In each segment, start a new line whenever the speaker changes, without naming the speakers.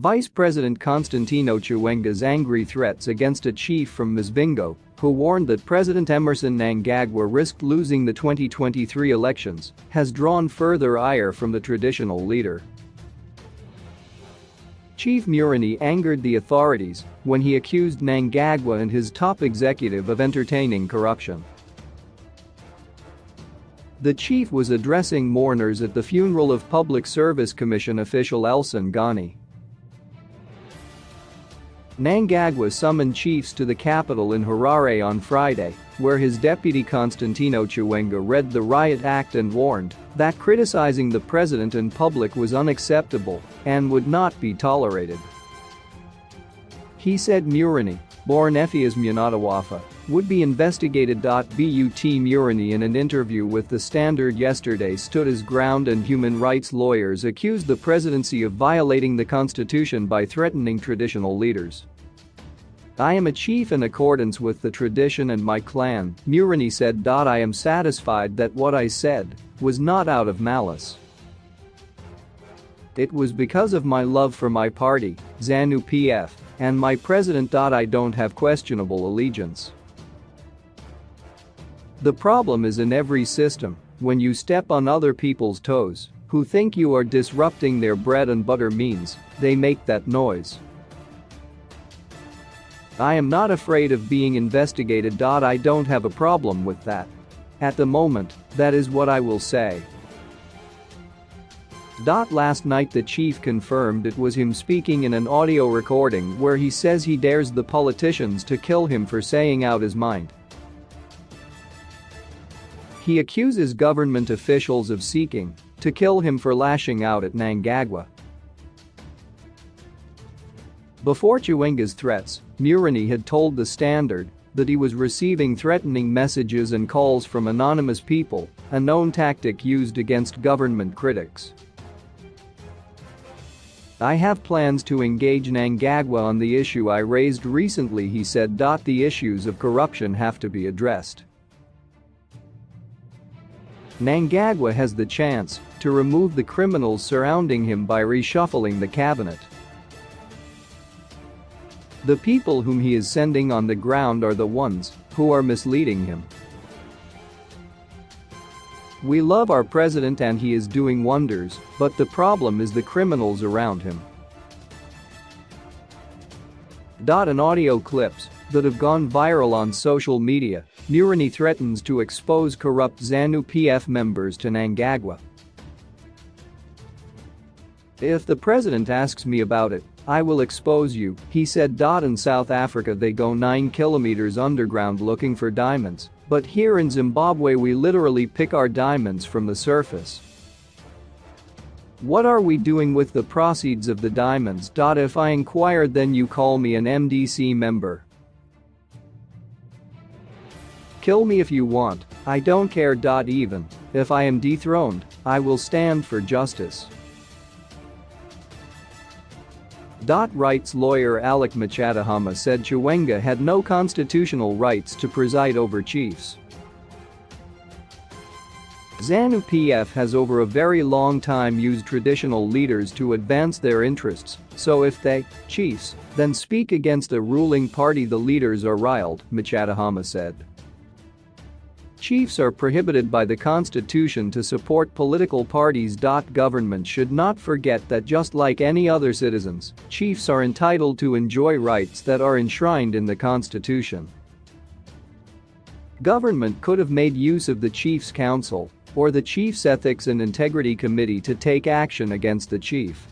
Vice President Constantino Chiwenga's angry threats against a chief from Mzvingo, who warned that President Emmerson Mnangagwa risked losing the 2023 elections, has drawn further ire from the traditional leader. Chief Murani angered the authorities when he accused Mnangagwa and his top executive of entertaining corruption. The chief was addressing mourners at the funeral of Public Service Commission official Elson Ghani. Mnangagwa summoned chiefs to the capital in Harare on Friday, where his deputy Constantino Chiwenga read the Riot Act and warned that criticizing the president in public was unacceptable and would not be tolerated. He said Murani, born Ephias Munatawafa, would be investigated. But Murani, in an interview with The Standard yesterday, stood his ground, and human rights lawyers accused the presidency of violating the constitution by threatening traditional leaders. "I am a chief in accordance with the tradition and my clan," Murani said. "I am satisfied that what I said was not out of malice. It was because of my love for my party, ZANU-PF, and my president. I don't have questionable allegiance. The problem is in every system, when you step on other people's toes, who think you are disrupting their bread and butter means, they make that noise. I am not afraid of being investigated. I don't have a problem with that. At the moment, that is what I will say." Last night the chief confirmed it was him speaking in an audio recording where he says he dares the politicians to kill him for saying out his mind. He accuses government officials of seeking to kill him for lashing out at Mnangagwa. Before Chiwenga's threats, Murani had told The Standard that he was receiving threatening messages and calls from anonymous people, a known tactic used against government critics. "I have plans to engage Mnangagwa on the issue I raised recently," he said. "The issues of corruption have to be addressed. Mnangagwa has the chance to remove the criminals surrounding him by reshuffling the cabinet. The people whom he is sending on the ground are the ones who are misleading him. We love our president and he is doing wonders, but the problem is the criminals around him." In audio clips that have gone viral on social media, Murani threatens to expose corrupt ZANU-PF members to Mnangagwa. "If the president asks me about it, I will expose you," he said. In South Africa they go 9 kilometers underground looking for diamonds, but here in Zimbabwe we literally pick our diamonds from the surface. "What are we doing with the proceeds of the diamonds? If I inquire, then you call me an MDC member. Kill me if you want, I don't care. Even if I am dethroned, I will stand for justice." Rights lawyer Alec Machatahama said Chiwenga had no constitutional rights to preside over chiefs. ZANU-PF has over a very long time used traditional leaders to advance their interests, so if they, chiefs, then speak against a ruling party, the leaders are riled, Machatahama said. Chiefs are prohibited by the constitution to support political parties. Government should not forget that just like any other citizens, chiefs are entitled to enjoy rights that are enshrined in the constitution. Government could have made use of the Chiefs Council or the Chiefs Ethics and Integrity Committee to take action against the chief.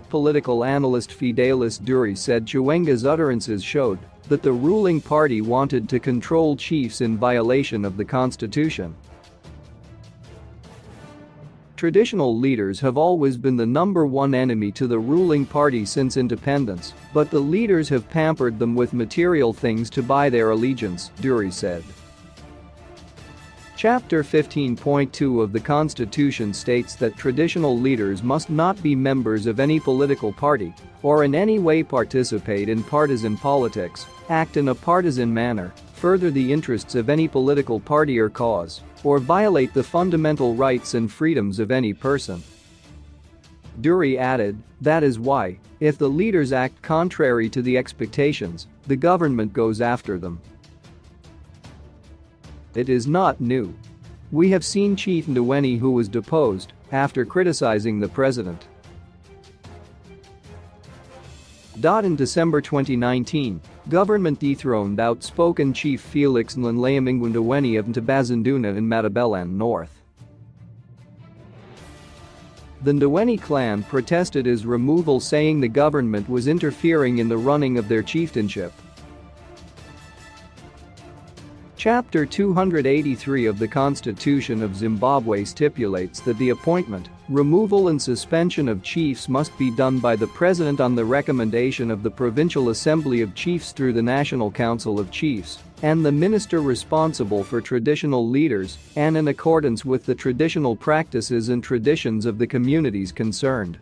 Political analyst Fidelis Duri said Chiwenga's utterances showed that the ruling party wanted to control chiefs in violation of the constitution. Traditional leaders have always been the #1 enemy to the ruling party since independence, but the leaders have pampered them with material things to buy their allegiance, Duri said. Chapter 15.2 of the Constitution states that traditional leaders must not be members of any political party or in any way participate in partisan politics, act in a partisan manner, further the interests of any political party or cause, or violate the fundamental rights and freedoms of any person. Dury added, "That is why, if the leaders act contrary to the expectations, the government goes after them. It is not new. We have seen Chief Ndweni who was deposed after criticizing the president." In December 2019, government dethroned outspoken Chief Felix Nlanhla Ndweni of Ntabazinduna in Matabeleland North. The Ndweni clan protested his removal, saying the government was interfering in the running of their chieftainship. Chapter 283 of the Constitution of Zimbabwe stipulates that the appointment, removal and suspension of chiefs must be done by the president on the recommendation of the Provincial Assembly of Chiefs through the National Council of Chiefs and the minister responsible for traditional leaders, and in accordance with the traditional practices and traditions of the communities concerned.